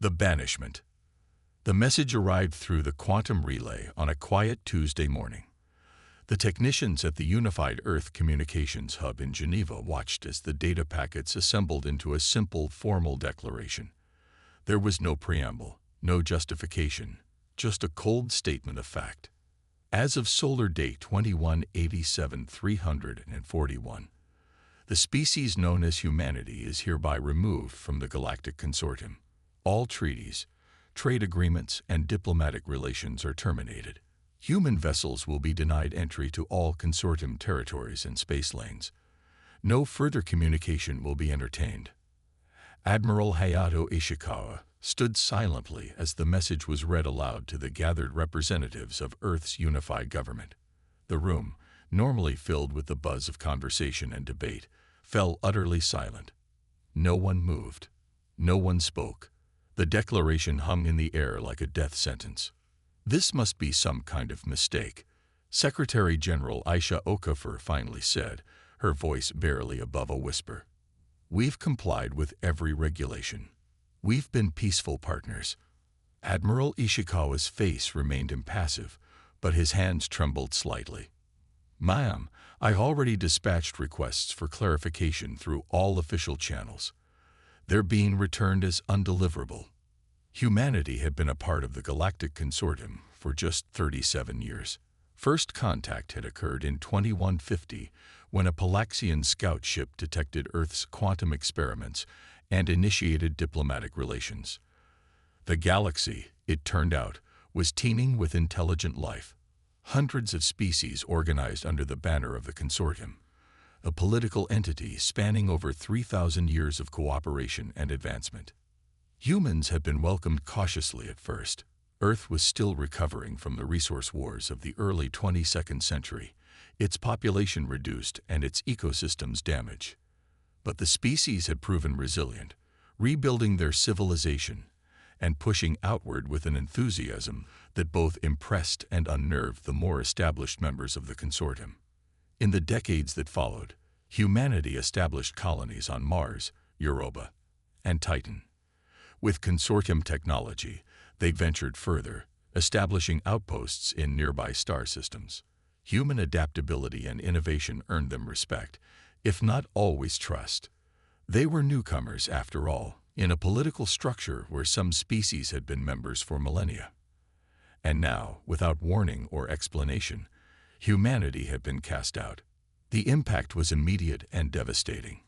The banishment. The message arrived through the quantum relay on a quiet Tuesday morning. The technicians at the Unified Earth Communications Hub in Geneva watched as the data packets assembled into a simple, formal declaration. There was no preamble, no justification, just a cold statement of fact. As of solar date 2187-341, the species known as humanity is hereby removed from the Galactic Consortium. All treaties, trade agreements, and diplomatic relations are terminated. Human vessels will be denied entry to all consortium territories and space lanes. No further communication will be entertained. Admiral Hayato Ishikawa stood silently as the message was read aloud to the gathered representatives of Earth's unified government. The room, normally filled with the buzz of conversation and debate, fell utterly silent. No one moved. No one spoke. The declaration hung in the air like a death sentence. "This must be some kind of mistake," Secretary General Aisha Okafor finally said, her voice barely above a whisper. "We've complied with every regulation. We've been peaceful partners." Admiral Ishikawa's face remained impassive, but his hands trembled slightly. "Ma'am, I already dispatched requests for clarification through all official channels. They're being returned as undeliverable." Humanity had been a part of the Galactic Consortium for just 37 years. First contact had occurred in 2150 when a Palaxian scout ship detected Earth's quantum experiments and initiated diplomatic relations. The galaxy, it turned out, was teeming with intelligent life. Hundreds of species organized under the banner of the Consortium, a political entity spanning over 3,000 years of cooperation and advancement. Humans had been welcomed cautiously at first. Earth was still recovering from the resource wars of the early 22nd century, its population reduced and its ecosystems damaged. But the species had proven resilient, rebuilding their civilization and pushing outward with an enthusiasm that both impressed and unnerved the more established members of the consortium. In the decades that followed, humanity established colonies on Mars, Europa, and Titan. With consortium technology, they ventured further, establishing outposts in nearby star systems. Human adaptability and innovation earned them respect, if not always trust. They were newcomers, after all, in a political structure where some species had been members for millennia. And now, without warning or explanation, humanity had been cast out. The impact was immediate and devastating.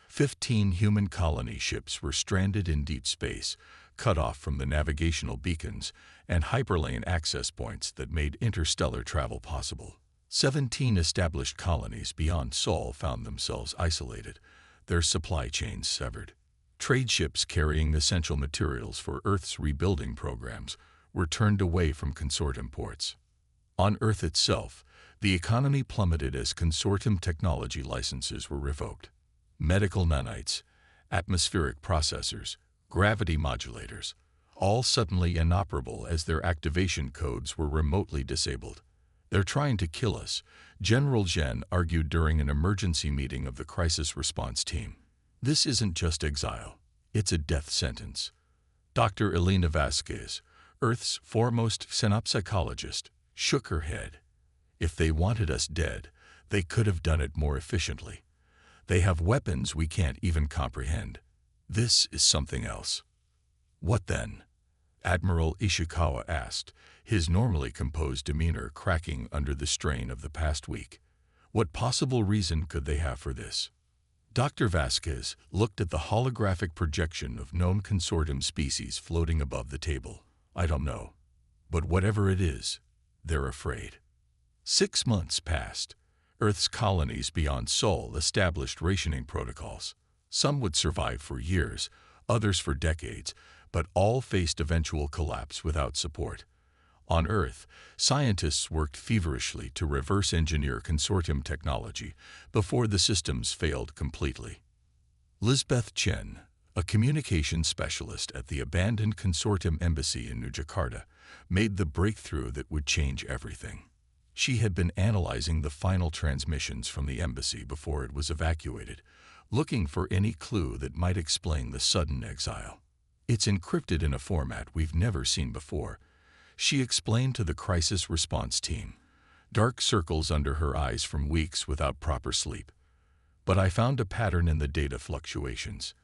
15 human colony ships were stranded in deep space, cut off from the navigational beacons and hyperlane access points that made interstellar travel possible. 17 established colonies beyond Sol found themselves isolated, their supply chains severed. Trade ships carrying essential materials for Earth's rebuilding programs were turned away from consortium ports. On Earth itself, the economy plummeted as consortium technology licenses were revoked. Medical nanites, atmospheric processors, gravity modulators, all suddenly inoperable as their activation codes were remotely disabled. "They're trying to kill us," General Zhen argued during an emergency meeting of the crisis response team. "This isn't just exile, it's a death sentence." Dr. Elena Vasquez, Earth's foremost synapsychologist, shook her head. "If they wanted us dead, they could have done it more efficiently. They have weapons we can't even comprehend. This is something else." "What then?" Admiral Ishikawa asked, his normally composed demeanor cracking under the strain of the past week. "What possible reason could they have for this?" Dr. Vasquez looked at the holographic projection of known consortium species floating above the table. "I don't know. But whatever it is, they're afraid." 6 months passed. Earth's colonies beyond Sol established rationing protocols. Some would survive for years, others for decades, but all faced eventual collapse without support. On Earth, scientists worked feverishly to reverse engineer consortium technology before the systems failed completely. Lisbeth Chen, a communications specialist at the abandoned consortium embassy in New Jakarta, made the breakthrough that would change everything. She had been analyzing the final transmissions from the embassy before it was evacuated, looking for any clue that might explain the sudden exile. It's encrypted in a format we've never seen before, she explained to the crisis response team. Dark circles under her eyes from weeks without proper sleep. But I found a pattern in the data fluctuations.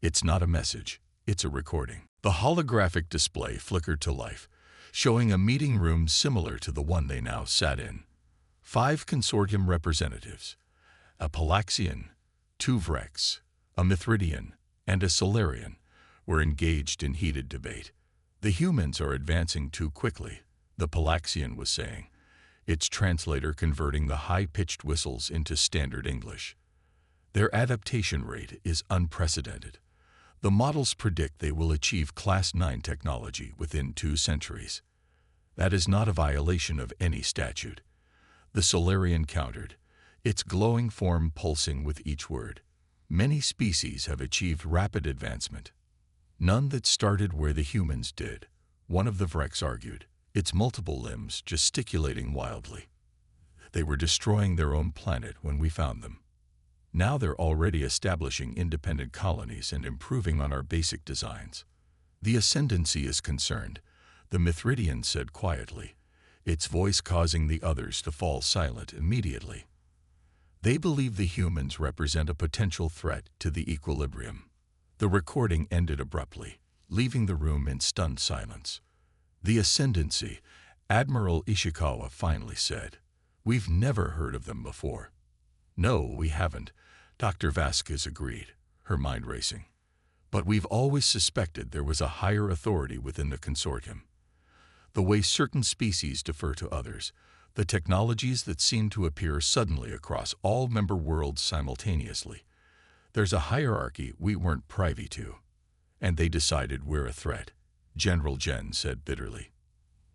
It's not a message, it's a recording. The holographic display flickered to life, showing a meeting room similar to the one they now sat in. 5 consortium representatives, a Palaxian, 2 Vrex, a Mithridian, and a Solarian, were engaged in heated debate. The humans are advancing too quickly, the Palaxian was saying, its translator converting the high-pitched whistles into standard English. Their adaptation rate is unprecedented. The models predict they will achieve Class 9 technology within 2 centuries. That is not a violation of any statute. The Solarian countered, its glowing form pulsing with each word. Many species have achieved rapid advancement. None that started where the humans did, one of the Vrex argued, its multiple limbs gesticulating wildly. They were destroying their own planet when we found them. Now they're already establishing independent colonies and improving on our basic designs. The ascendancy is concerned, the Mithridian said quietly, its voice causing the others to fall silent immediately. They believe the humans represent a potential threat to the equilibrium. The recording ended abruptly, leaving the room in stunned silence. The ascendancy, Admiral Ishikawa finally said, "We've never heard of them before." "No, we haven't," Dr. Vasquez agreed, her mind racing. "But we've always suspected there was a higher authority within the consortium. The way certain species defer to others, the technologies that seem to appear suddenly across all member worlds simultaneously. There's a hierarchy we weren't privy to. And they decided we're a threat," General Jen said bitterly.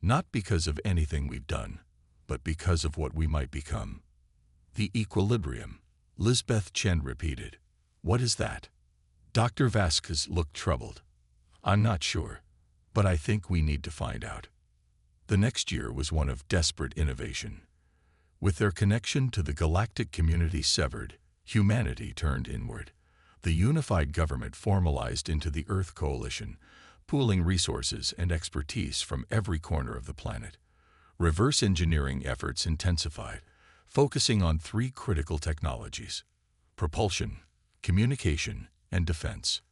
"Not because of anything we've done, but because of what we might become." "The equilibrium," Lisbeth Chen repeated. "What is that?" Dr. Vasquez looked troubled. "I'm not sure, but I think we need to find out." The next year was one of desperate innovation. With their connection to the galactic community severed, humanity turned inward. The unified government formalized into the Earth Coalition, pooling resources and expertise from every corner of the planet. Reverse engineering efforts intensified, focusing on 3 critical technologies: propulsion, communication, and defense.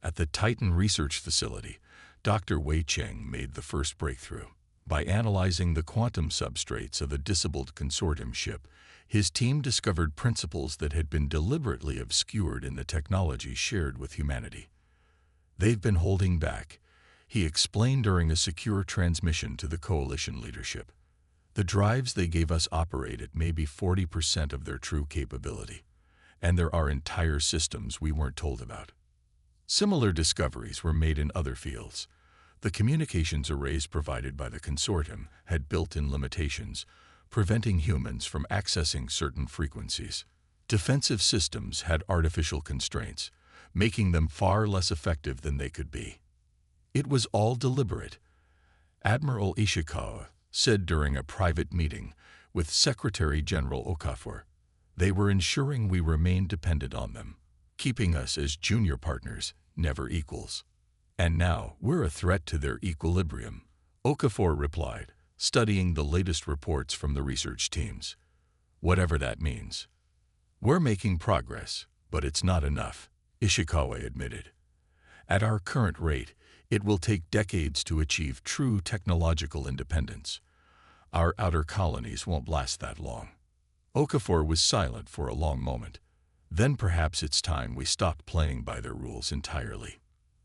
At the Titan Research Facility, Dr. Wei Cheng made the first breakthrough. By analyzing the quantum substrates of a disabled consortium ship, his team discovered principles that had been deliberately obscured in the technology shared with humanity. "They've been holding back," he explained during a secure transmission to the coalition leadership. "The drives they gave us operate at maybe 40% of their true capability, and there are entire systems we weren't told about." Similar discoveries were made in other fields. The communications arrays provided by the consortium had built-in limitations, preventing humans from accessing certain frequencies. Defensive systems had artificial constraints, making them far less effective than they could be. It was all deliberate, Admiral Ishikawa said during a private meeting with Secretary General Okafor. They were ensuring we remained dependent on them, keeping us as junior partners, never equals. "And now we're a threat to their equilibrium," Okafor replied, studying the latest reports from the research teams. "Whatever that means." "We're making progress, but it's not enough," Ishikawa admitted. "At our current rate, it will take decades to achieve true technological independence. Our outer colonies won't last that long." Okafor was silent for a long moment. "Then perhaps it's time we stopped playing by their rules entirely."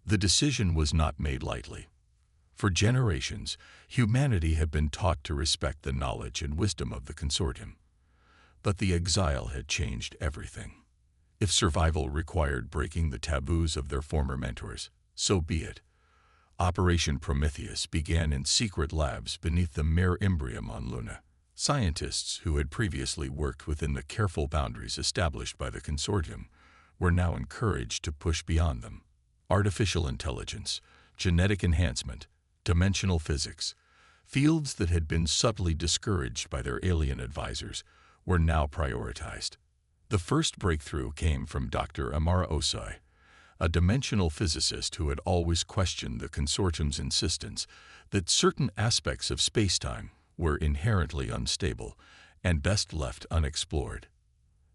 The decision was not made lightly. For generations, humanity had been taught to respect the knowledge and wisdom of the consortium. But the exile had changed everything. If survival required breaking the taboos of their former mentors, so be it. Operation Prometheus began in secret labs beneath the Mare Imbrium on Luna. Scientists who had previously worked within the careful boundaries established by the consortium were now encouraged to push beyond them. Artificial intelligence, genetic enhancement, dimensional physics, fields that had been subtly discouraged by their alien advisors, were now prioritized. The first breakthrough came from Dr. Amara Osai, a dimensional physicist who had always questioned the consortium's insistence that certain aspects of spacetime were inherently unstable and best left unexplored.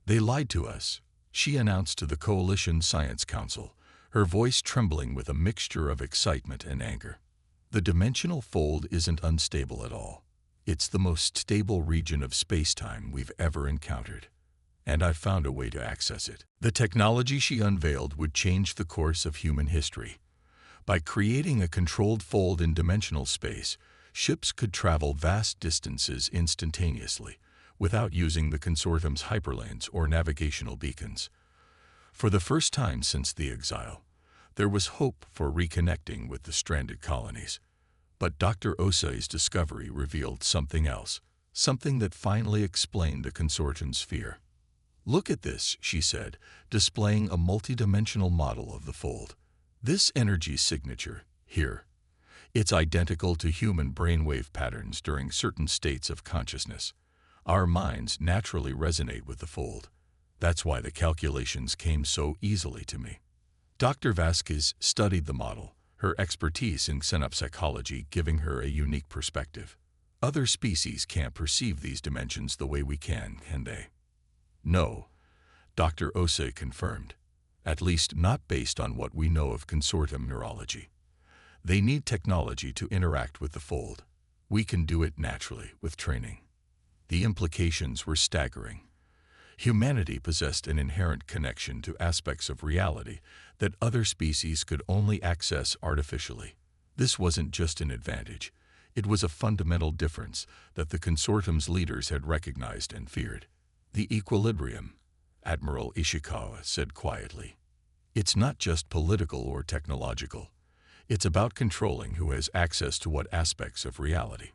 "They lied to us," she announced to the Coalition Science Council, her voice trembling with a mixture of excitement and anger. "The dimensional fold isn't unstable at all. It's the most stable region of spacetime we've ever encountered, and I've found a way to access it." The technology she unveiled would change the course of human history. By creating a controlled fold in dimensional space, ships could travel vast distances instantaneously, without using the consortium's hyperlanes or navigational beacons. For the first time since the exile, there was hope for reconnecting with the stranded colonies. But Dr. Osei's discovery revealed something else, something that finally explained the consortium's fear. "Look at this," she said, displaying a multidimensional model of the fold. "This energy signature, here. It's identical to human brainwave patterns during certain states of consciousness. Our minds naturally resonate with the fold. That's why the calculations came so easily to me." Dr. Vasquez studied the model, her expertise in xenopsychology giving her a unique perspective. "Other species can't perceive these dimensions the way we can they?" "No," Dr. Osei confirmed. "At least not based on what we know of consortium neurology. They need technology to interact with the fold. We can do it naturally with training." The implications were staggering. Humanity possessed an inherent connection to aspects of reality that other species could only access artificially. This wasn't just an advantage. It was a fundamental difference that the consortium's leaders had recognized and feared. "The equilibrium," Admiral Ishikawa said quietly. "It's not just political or technological. It's about controlling who has access to what aspects of reality.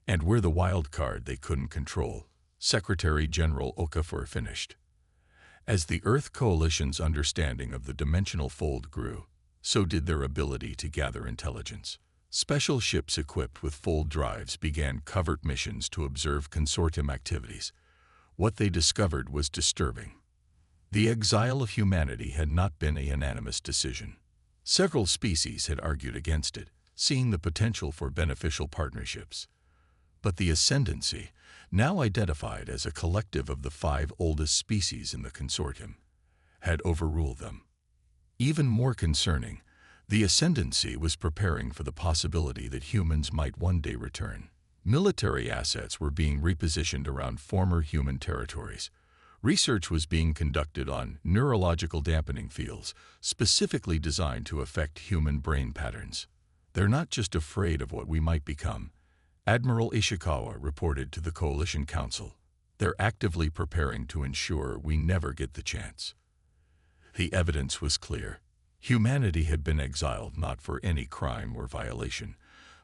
And we're the wild card they couldn't control," Secretary General Okafor finished. As the Earth Coalition's understanding of the dimensional fold grew, so did their ability to gather intelligence. Special ships equipped with fold drives began covert missions to observe consortium activities. What they discovered was disturbing. The exile of humanity had not been a unanimous decision. Several species had argued against it, seeing the potential for beneficial partnerships. But the ascendancy, now identified as a collective of the 5 oldest species in the consortium, had overruled them. Even more concerning, the ascendancy was preparing for the possibility that humans might one day return. Military assets were being repositioned around former human territories. Research was being conducted on neurological dampening fields, specifically designed to affect human brain patterns. "They're not just afraid of what we might become," Admiral Ishikawa reported to the Coalition Council. "They're actively preparing to ensure we never get the chance." The evidence was clear. Humanity had been exiled not for any crime or violation,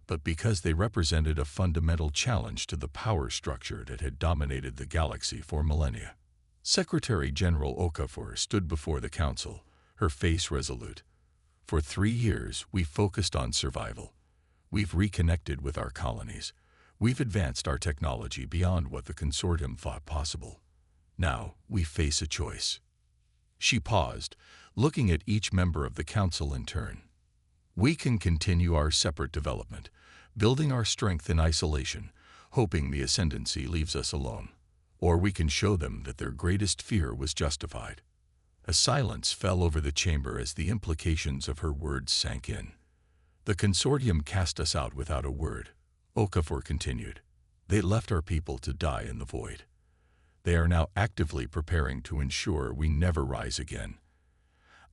but because they represented a fundamental challenge to the power structure that had dominated the galaxy for millennia. Secretary General Okafor stood before the council, her face resolute. "For 3 years, we focused on survival. We've reconnected with our colonies. We've advanced our technology beyond what the consortium thought possible. Now, we face a choice." She paused, looking at each member of the council in turn. "We can continue our separate development, building our strength in isolation, hoping the ascendancy leaves us alone. Or we can show them that their greatest fear was justified." A silence fell over the chamber as the implications of her words sank in. "The consortium cast us out without a word," Okafor continued. "They left our people to die in the void. They are now actively preparing to ensure we never rise again.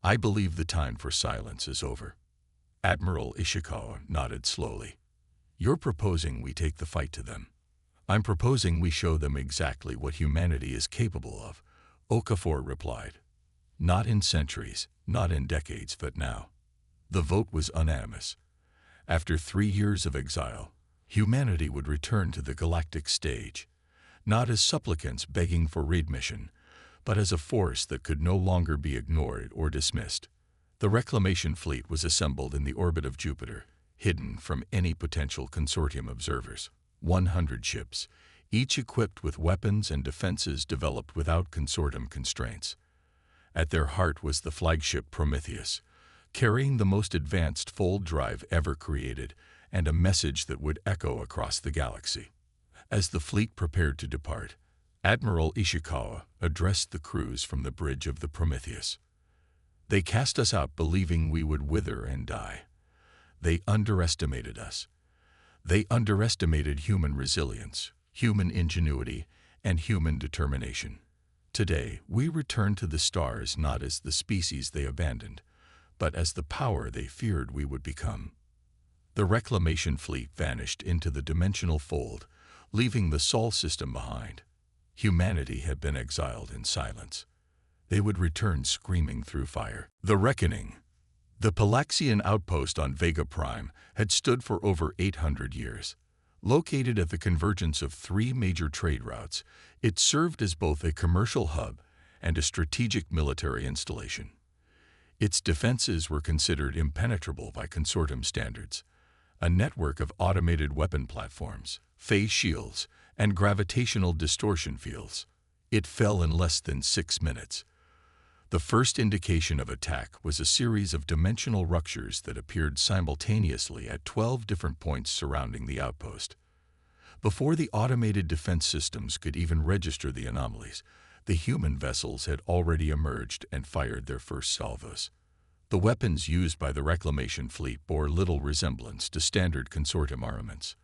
I believe the time for silence is over." Admiral Ishikawa nodded slowly. "You're proposing we take the fight to them." "I'm proposing we show them exactly what humanity is capable of," Okafor replied. "Not in centuries, not in decades, but now." The vote was unanimous. After 3 years of exile, humanity would return to the galactic stage, not as supplicants begging for readmission, but as a force that could no longer be ignored or dismissed. The reclamation fleet was assembled in the orbit of Jupiter, hidden from any potential consortium observers. 100 ships, each equipped with weapons and defenses developed without consortium constraints. At their heart was the flagship Prometheus, carrying the most advanced fold drive ever created and a message that would echo across the galaxy. As the fleet prepared to depart, Admiral Ishikawa addressed the crews from the bridge of the Prometheus. "They cast us out believing we would wither and die. They underestimated us. They underestimated human resilience, human ingenuity, and human determination. Today, we return to the stars not as the species they abandoned, but as the power they feared we would become." The reclamation fleet vanished into the dimensional fold, leaving the Sol system behind. Humanity had been exiled in silence. They would return screaming through fire. The Reckoning. The Palaxian outpost on Vega Prime had stood for over 800 years. Located at the convergence of three major trade routes, it served as both a commercial hub and a strategic military installation. Its defenses were considered impenetrable by consortium standards. A network of automated weapon platforms, phase shields, and gravitational distortion fields. It fell in less than 6 minutes. The first indication of attack was a series of dimensional ruptures that appeared simultaneously at 12 different points surrounding the outpost. Before the automated defense systems could even register the anomalies, the human vessels had already emerged and fired their first salvos. The weapons used by the reclamation fleet bore little resemblance to standard consortium armaments.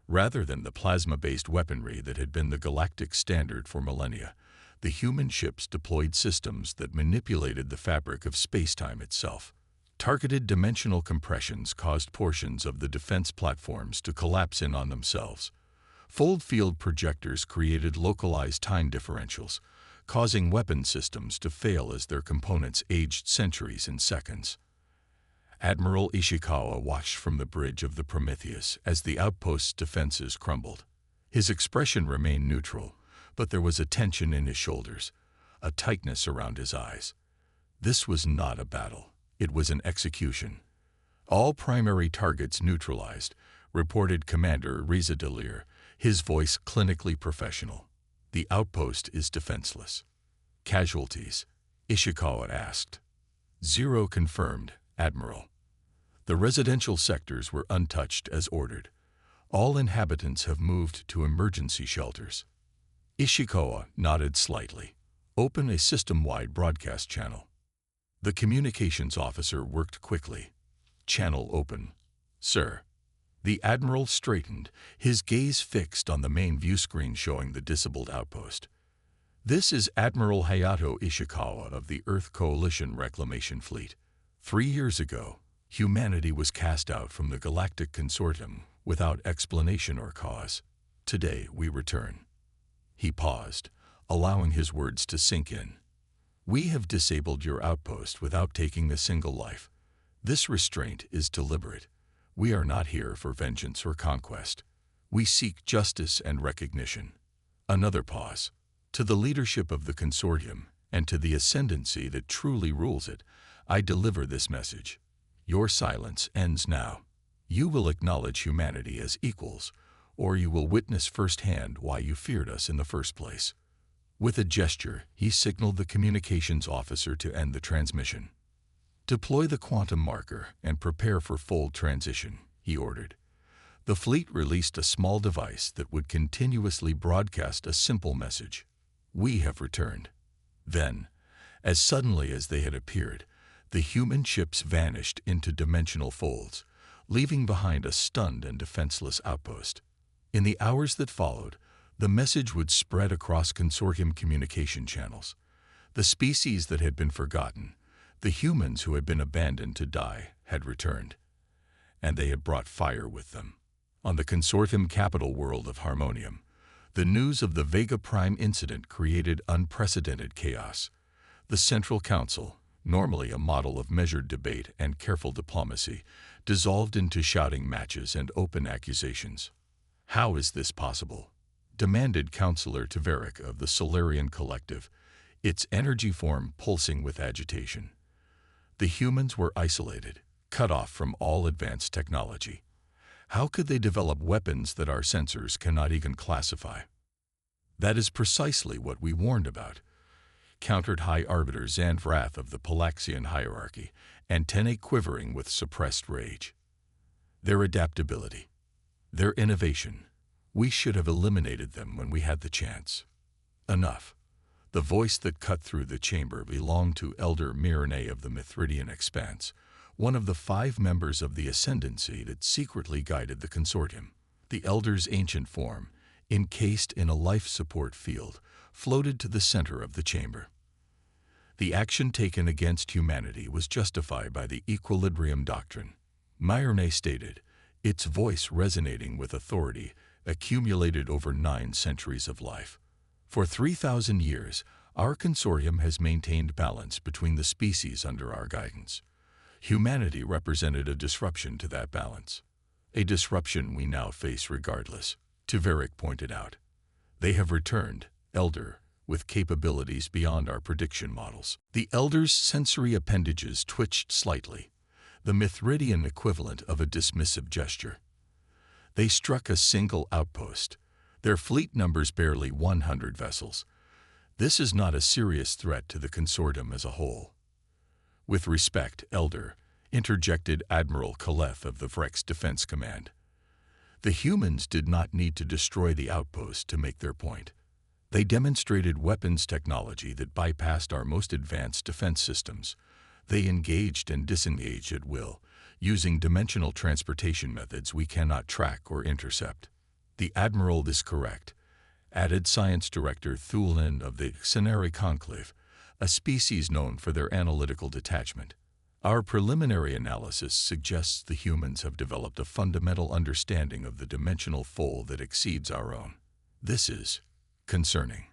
Rather than the plasma-based weaponry that had been the galactic standard for millennia, the human ships deployed systems that manipulated the fabric of space-time itself. Targeted dimensional compressions caused portions of the defense platforms to collapse in on themselves. Fold field projectors created localized time differentials, causing weapon systems to fail as their components aged centuries in seconds. Admiral Ishikawa watched from the bridge of the Prometheus as the outpost's defenses crumbled. His expression remained neutral, but there was a tension in his shoulders, a tightness around his eyes. This was not a battle. It was an execution. "All primary targets neutralized," reported Commander Riza Delir, his voice clinically professional. "The outpost is defenseless." "Casualties?" Ishikawa asked. "Zero confirmed, Admiral." The residential sectors were untouched as ordered. All inhabitants have moved to emergency shelters. Ishikawa nodded slightly. "Open a system-wide broadcast channel." The communications officer worked quickly. "Channel open, sir." The Admiral straightened, his gaze fixed on the main view screen showing the disabled outpost. "This is Admiral Hayato Ishikawa of the Earth Coalition Reclamation Fleet. 3 years ago, humanity was cast out from the Galactic Consortium without explanation or cause. Today we return." He paused, allowing his words to sink in. "We have disabled your outpost without taking a single life. This restraint is deliberate. We are not here for vengeance or conquest. We seek justice and recognition." Another pause. "To the leadership of the consortium, and to the ascendancy that truly rules it, I deliver this message. Your silence ends now. You will acknowledge humanity as equals, or you will witness firsthand why you feared us in the first place." With a gesture, he signaled the communications officer to end the transmission. "Deploy the quantum marker and prepare for fold transition," he ordered. The fleet released a small device that would continuously broadcast a simple message: "We have returned." Then, as suddenly as they had appeared, the human ships vanished into dimensional folds, leaving behind a stunned and defenseless outpost. In the hours that followed, the message would spread across consortium communication channels. The species that had been forgotten, the humans who had been abandoned to die, had returned. And they had brought fire with them. On the consortium capital world of Harmonium, the news of the Vega Prime incident created unprecedented chaos. The Central Council, normally a model of measured debate and careful diplomacy, dissolved into shouting matches and open accusations. "How is this possible?" demanded Councillor Taveric of the Solarian Collective, its energy form pulsing with agitation. The humans were isolated, cut off from all advanced technology. How could they develop weapons that our sensors cannot even classify? "That is precisely what we warned about. countered High Arbiter Zanvrath of the Palaxian hierarchy, antennae quivering with suppressed rage. Their adaptability, their innovation, we should have eliminated them when we had the chance. Enough. The voice that cut through the chamber belonged to Elder Myrne of the Mithridian Expanse, one of the 5 members of the Ascendancy that secretly guided the consortium. The Elder's ancient form, encased in a life support field, floated to the center of the chamber. The action taken against humanity was justified by the equilibrium doctrine. Myrne stated, its voice resonating with authority accumulated over 9 centuries of life. For 3,000 years, our consortium has maintained balance between the species under our guidance. Humanity represented a disruption to that balance. A disruption we now face regardless, Tuveric pointed out. They have returned, Elder, with capabilities beyond our prediction models. The Elder's sensory appendages twitched slightly, the Mithridian equivalent of a dismissive gesture. They struck a single outpost. Their fleet numbers barely 100 vessels. This is not a serious threat to the consortium as a whole. With respect, Elder, interjected Admiral Kaleth of the Vrex Defense Command. The humans did not need to destroy the outpost to make their point. They demonstrated weapons technology that bypassed our most advanced defense systems. They engaged and disengaged at will, using dimensional transportation methods we cannot track or intercept. The Admiral is correct, added Science Director Thulin of the Xenari Conclave, a species known for their analytical detachment. Our preliminary analysis suggests the humans have developed a fundamental understanding of the dimensional fold that exceeds our own. This is concerning.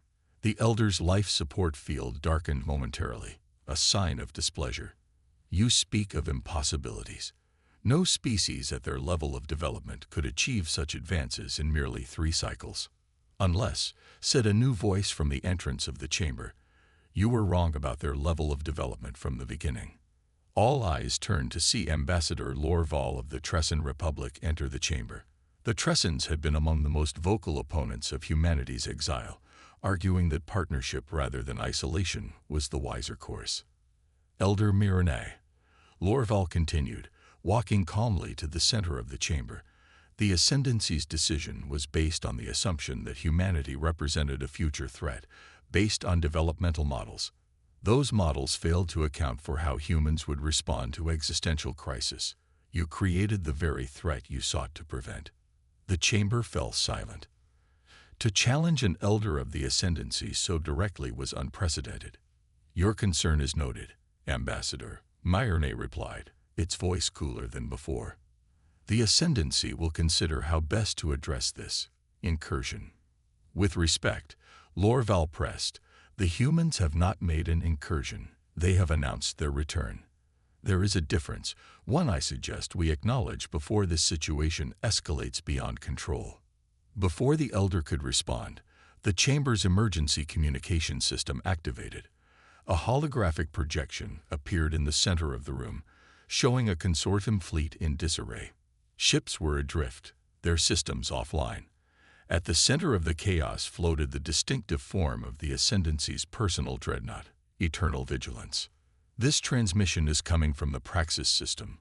The Elder's life support field darkened momentarily, a sign of displeasure. You speak of impossibilities. No species at their level of development could achieve such advances in merely 3 cycles. Unless, said a new voice from the entrance of the chamber, you were wrong about their level of development from the beginning. All eyes turned to see Ambassador Lorval of the Tressan Republic enter the chamber. The Tressans had been among the most vocal opponents of humanity's exile, arguing that partnership rather than isolation was the wiser course. Elder Myrne, Lorval continued, walking calmly to the center of the chamber. The Ascendancy's decision was based on the assumption that humanity represented a future threat, based on developmental models. Those models failed to account for how humans would respond to existential crisis. You created the very threat you sought to prevent. The chamber fell silent. To challenge an elder of the Ascendancy so directly was unprecedented. Your concern is noted, Ambassador, Myrne replied, its voice cooler than before. The Ascendancy will consider how best to address this incursion. With respect, Lorval pressed, the humans have not made an incursion. They have announced their return. There is a difference, one I suggest we acknowledge before this situation escalates beyond control. Before the Elder could respond, the chamber's emergency communication system activated. A holographic projection appeared in the center of the room, showing a consortium fleet in disarray. Ships were adrift, their systems offline. At the center of the chaos floated the distinctive form of the Ascendancy's personal dreadnought, Eternal Vigilance. This transmission is coming from the Praxis system,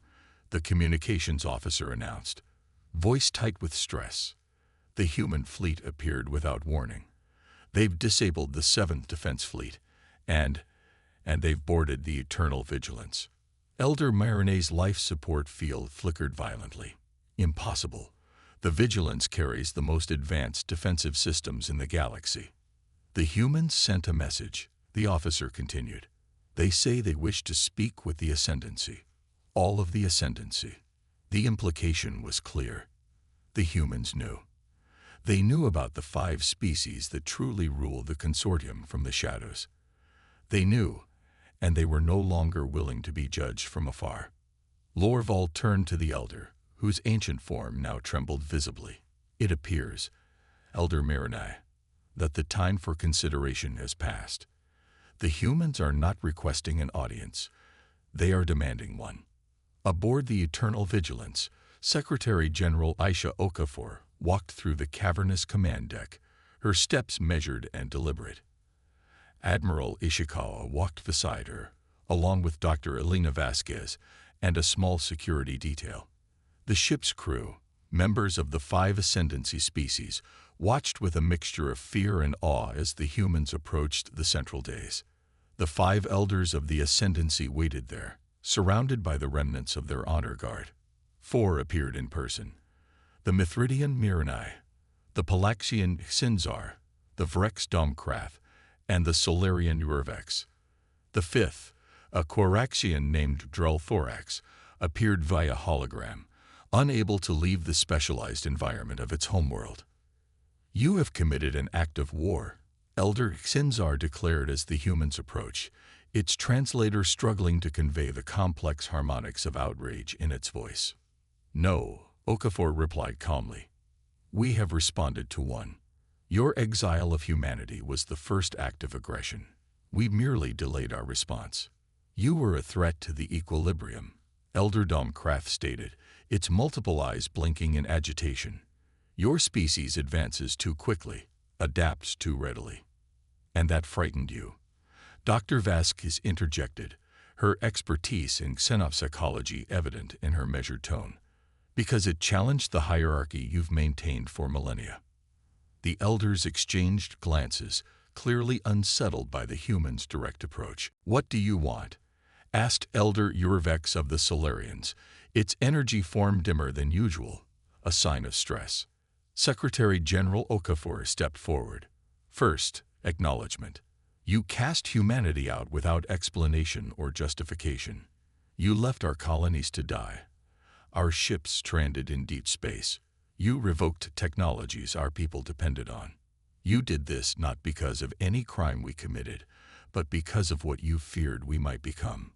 the communications officer announced, voice tight with stress. The human fleet appeared without warning. They've disabled the 7th Defense Fleet, and they've boarded the Eternal Vigilance. Elder Myrne's life support field flickered violently. Impossible. The Vigilance carries the most advanced defensive systems in the galaxy. The humans sent a message, the officer continued. They say they wish to speak with the Ascendancy. All of the Ascendancy. The implication was clear. The humans knew. They knew about the 5 species that truly rule the consortium from the shadows. They knew, and they were no longer willing to be judged from afar. Lorval turned to the Elder, whose ancient form now trembled visibly. It appears, Elder Myrne, that the time for consideration has passed. The humans are not requesting an audience. They are demanding one. Aboard the Eternal Vigilance, Secretary General Aisha Okafor walked through the cavernous command deck, her steps measured and deliberate. Admiral Ishikawa walked beside her, along with Dr. Elena Vasquez and a small security detail. The ship's crew, members of the 5 Ascendancy species, watched with a mixture of fear and awe as the humans approached the central dais. The 5 elders of the Ascendancy waited there, surrounded by the remnants of their honor guard. 4 appeared in person: the Mithridian Miranai, the Palaxian Xinzar, the Vrex Domkrath, and the Solarian Urvex. The 5th, a Quaraxian named Drelthorax, appeared via hologram, unable to leave the specialized environment of its homeworld. "You have committed an act of war," Elder Xinzar declared as the humans approached, its translator struggling to convey the complex harmonics of outrage in its voice. "No," Okafor replied calmly. "We have responded to one. Your exile of humanity was the first act of aggression. We merely delayed our response. You were a threat to the equilibrium," Elder Domkrath stated, its multiple eyes blinking in agitation. "Your species advances too quickly, adapts too readily. And that frightened you." Dr. Vasquez interjected, her expertise in xenopsychology evident in her measured tone. "Because it challenged the hierarchy you've maintained for millennia." The elders exchanged glances, clearly unsettled by the humans' direct approach. "What do you want?" asked Elder Urvex of the Solarians, its energy form dimmer than usual, a sign of stress. Secretary General Okafor stepped forward. "First, acknowledgement. You cast humanity out without explanation or justification. You left our colonies to die. Our ships stranded in deep space. You revoked technologies our people depended on. You did this not because of any crime we committed, but because of what you feared we might become.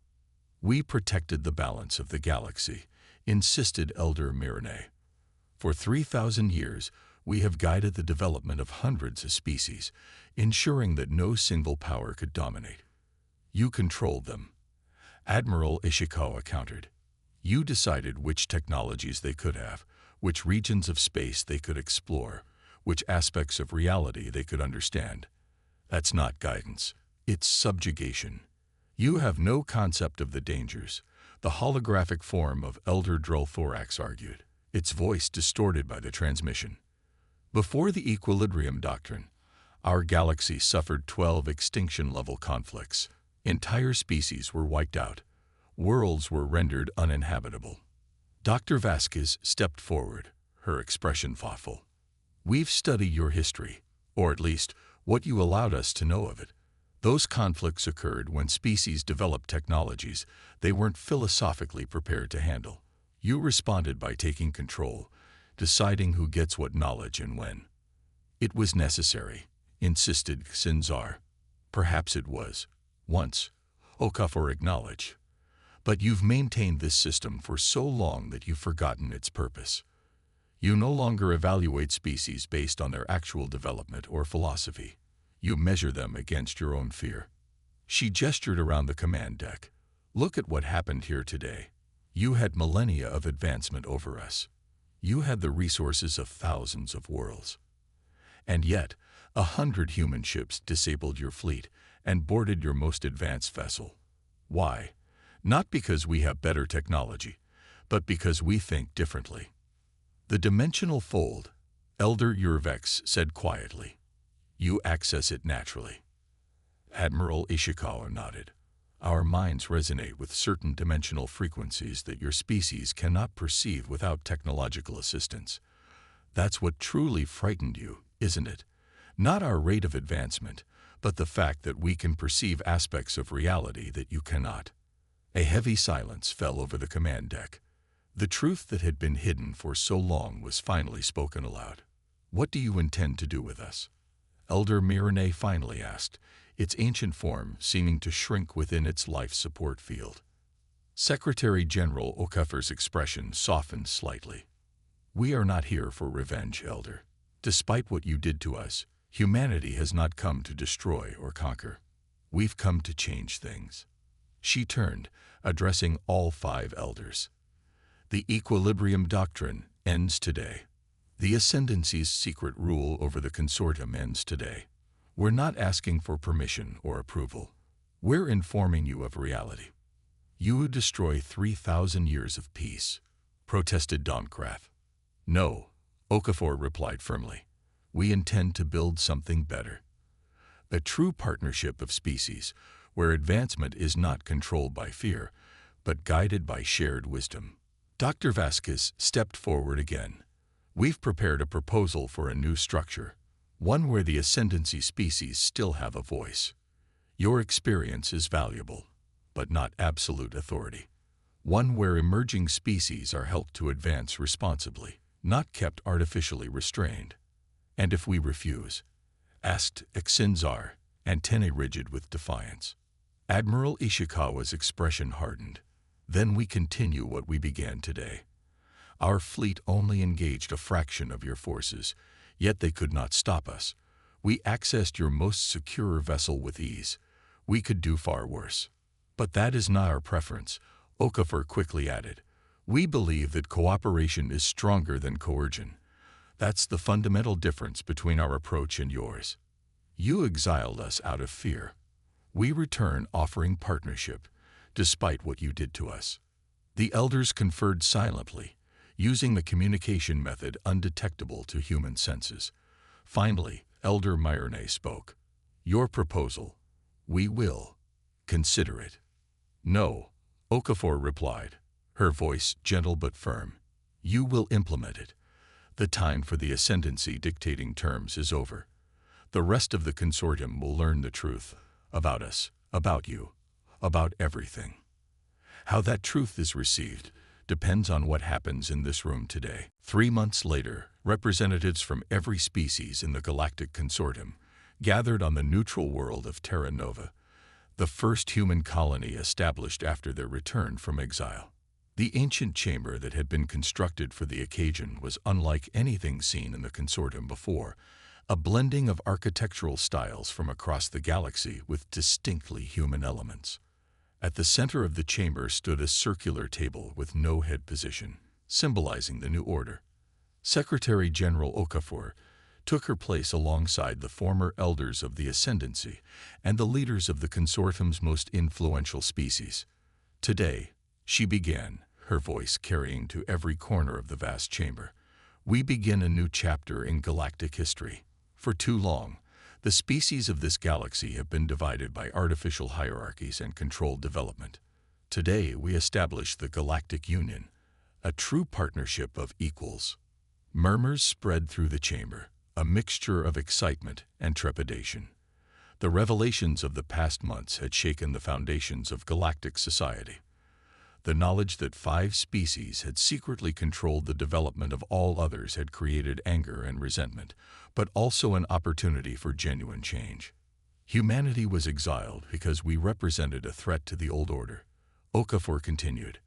We protected the balance of the galaxy," insisted Elder Miranay. "For 3,000 years, we have guided the development of hundreds of species, ensuring that no single power could dominate. You controlled them." Admiral Ishikawa countered. "You decided which technologies they could have, which regions of space they could explore, which aspects of reality they could understand. That's not guidance. It's subjugation. You have no concept of the dangers," the holographic form of Elder Drelthorax argued, its voice distorted by the transmission. "Before the equilibrium doctrine, our galaxy suffered 12 extinction-level conflicts. Entire species were wiped out. Worlds were rendered uninhabitable." Dr. Vasquez stepped forward, her expression thoughtful. "We've studied your history, or at least what you allowed us to know of it. Those conflicts occurred when species developed technologies they weren't philosophically prepared to handle. You responded by taking control, deciding who gets what knowledge and when." "It was necessary," insisted Xinzar. "Perhaps it was. Once," Okafor acknowledged. "But you've maintained this system for so long that you've forgotten its purpose. You no longer evaluate species based on their actual development or philosophy. You measure them against your own fear." She gestured around the command deck. "Look at what happened here today. You had millennia of advancement over us. You had the resources of thousands of worlds. And yet, 100 human ships disabled your fleet and boarded your most advanced vessel. Why? Not because we have better technology, but because we think differently." "The dimensional fold," Elder Urvex said quietly. "You access it naturally." Admiral Ishikawa nodded. "Our minds resonate with certain dimensional frequencies that your species cannot perceive without technological assistance. That's what truly frightened you, isn't it? Not our rate of advancement, but the fact that we can perceive aspects of reality that you cannot." A heavy silence fell over the command deck. The truth that had been hidden for so long was finally spoken aloud. "What do you intend to do with us?" Elder Miranay finally asked, its ancient form seeming to shrink within its life support field. Secretary General Okafor's expression softened slightly. "We are not here for revenge, Elder. Despite what you did to us, humanity has not come to destroy or conquer. We've come to change things." She turned, addressing all 5 elders. "The equilibrium doctrine ends today. The Ascendancy's secret rule over the consortium ends today. We're not asking for permission or approval. We're informing you of reality. You would destroy 3,000 years of peace, protested Domkrath. No, Okafor replied firmly. We intend to build something better. A true partnership of species, where advancement is not controlled by fear, but guided by shared wisdom. Dr. Vasquez stepped forward again. We've prepared a proposal for a new structure, one where the ascendancy species still have a voice. Your experience is valuable, but not absolute authority. One where emerging species are helped to advance responsibly, not kept artificially restrained. And if we refuse? Asked Exinzar, antennae rigid with defiance. Admiral Ishikawa's expression hardened. Then we continue what we began today. Our fleet only engaged a fraction of your forces, yet they could not stop us. We accessed your most secure vessel with ease. We could do far worse. But that is not our preference, Okafor quickly added. We believe that cooperation is stronger than coercion. That's the fundamental difference between our approach and yours. You exiled us out of fear. We return offering partnership, despite what you did to us. The elders conferred silently, using the communication method undetectable to human senses. Finally, Elder Myrne spoke. Your proposal. We will consider it. No, Okafor replied, her voice gentle but firm. You will implement it. The time for the ascendancy dictating terms is over. The rest of the consortium will learn the truth about us, about you, about everything. How that truth is received depends on what happens in this room today. 3 months later, representatives from every species in the Galactic Consortium gathered on the neutral world of Terra Nova, the first human colony established after their return from exile. The ancient chamber that had been constructed for the occasion was unlike anything seen in the consortium before, a blending of architectural styles from across the galaxy with distinctly human elements. At the center of the chamber stood a circular table with no head position, symbolizing the new order. Secretary General Okafor took her place alongside the former elders of the Ascendancy and the leaders of the consortium's most influential species. Today, she began, her voice carrying to every corner of the vast chamber. We begin a new chapter in galactic history. For too long, the species of this galaxy have been divided by artificial hierarchies and controlled development. Today, we establish the Galactic Union, a true partnership of equals. Murmurs spread through the chamber, a mixture of excitement and trepidation. The revelations of the past months had shaken the foundations of galactic society. The knowledge that 5 species had secretly controlled the development of all others had created anger and resentment, but also an opportunity for genuine change. Humanity was exiled because we represented a threat to the old order. Okafor continued.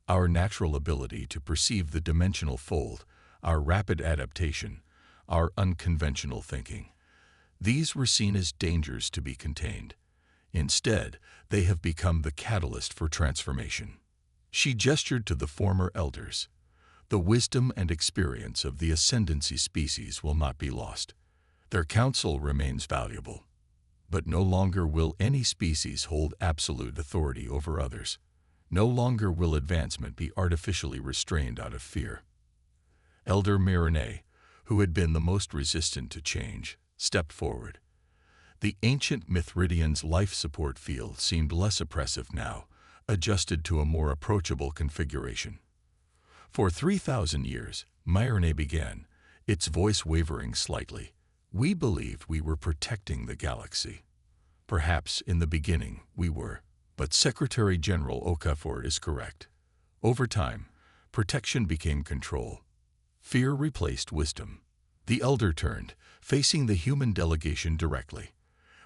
Our natural ability to perceive the dimensional fold, our rapid adaptation, our unconventional thinking. These were seen as dangers to be contained. Instead, they have become the catalyst for transformation. She gestured to the former elders. The wisdom and experience of the Ascendancy species will not be lost. Their counsel remains valuable. But no longer will any species hold absolute authority over others. No longer will advancement be artificially restrained out of fear. Elder Myrne, who had been the most resistant to change, stepped forward. The ancient Mithridian's life support field seemed less oppressive now, adjusted to a more approachable configuration. For 3,000 years, Myrne began, its voice wavering slightly. We believed we were protecting the galaxy. Perhaps in the beginning we were, but Secretary General Okafor is correct. Over time, protection became control. Fear replaced wisdom. The elder turned, facing the human delegation directly.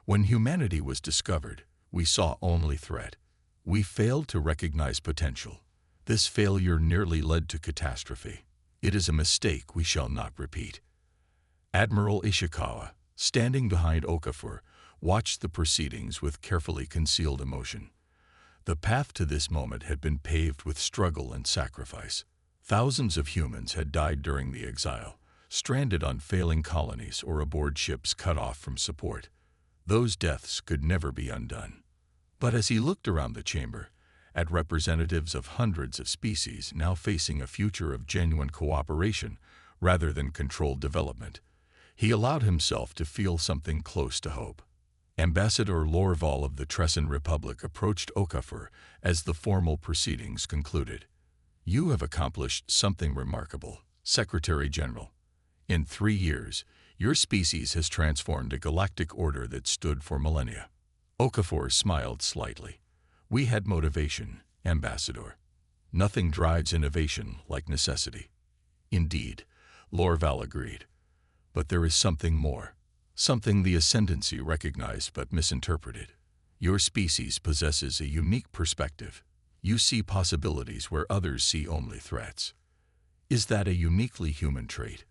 When humanity was discovered, we saw only threat. We failed to recognize potential. This failure nearly led to catastrophe. It is a mistake we shall not repeat. Admiral Ishikawa, standing behind Okafor, watched the proceedings with carefully concealed emotion. The path to this moment had been paved with struggle and sacrifice. Thousands of humans had died during the exile, stranded on failing colonies or aboard ships cut off from support. Those deaths could never be undone. But as he looked around the chamber, at representatives of hundreds of species now facing a future of genuine cooperation rather than controlled development, he allowed himself to feel something close to hope. Ambassador Lorval of the Tressan Republic approached Okafor as the formal proceedings concluded. "You have accomplished something remarkable, Secretary General. In 3 years, your species has transformed a galactic order that stood for millennia." Okafor smiled slightly. "We had motivation, Ambassador. Nothing drives innovation like necessity." "Indeed," Lorval agreed. "But there is something more. Something the Ascendancy recognized but misinterpreted. Your species possesses a unique perspective. You see possibilities where others see only threats. Is that a uniquely human trait?"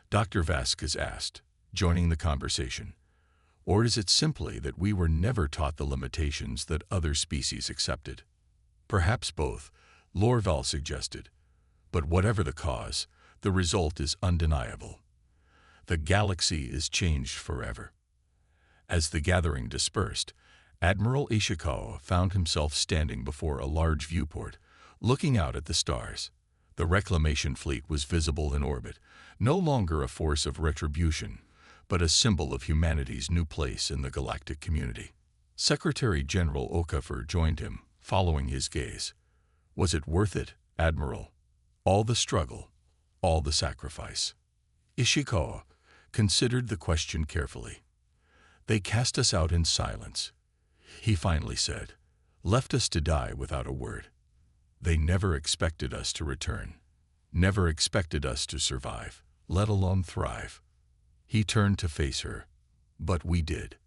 Dr. Vasquez asked, joining the conversation. "Or is it simply that we were never taught the limitations that other species accepted?" "Perhaps both," Lorval suggested. "But whatever the cause, the result is undeniable. The galaxy is changed forever." As the gathering dispersed, Admiral Ishikawa found himself standing before a large viewport, looking out at the stars. The reclamation fleet was visible in orbit, no longer a force of retribution, but a symbol of humanity's new place in the galactic community. Secretary General Okafor joined him, following his gaze. "Was it worth it, Admiral? All the struggle, all the sacrifice?" Ishikawa considered the question carefully. "They cast us out in silence," he finally said, "left us to die without a word. They never expected us to return, never expected us to survive, let alone thrive." He turned to face her. "But we did.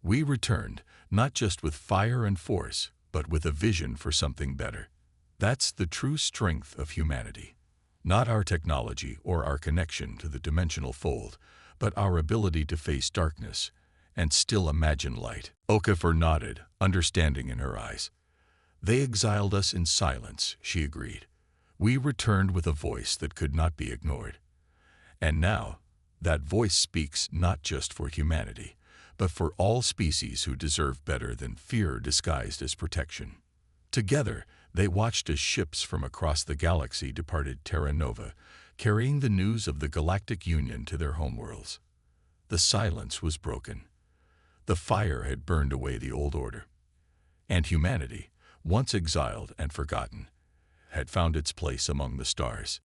We returned, not just with fire and force, but with a vision for something better. That's the true strength of humanity. Not our technology or our connection to the dimensional fold, but our ability to face darkness and still imagine light." Okafor nodded, understanding in her eyes. "They exiled us in silence," she agreed. "We returned with a voice that could not be ignored. And now, that voice speaks not just for humanity, but for all species who deserve better than fear disguised as protection." Together, they watched as ships from across the galaxy departed Terra Nova, carrying the news of the Galactic Union to their homeworlds. The silence was broken. The fire had burned away the old order. And humanity, once exiled and forgotten, had found its place among the stars.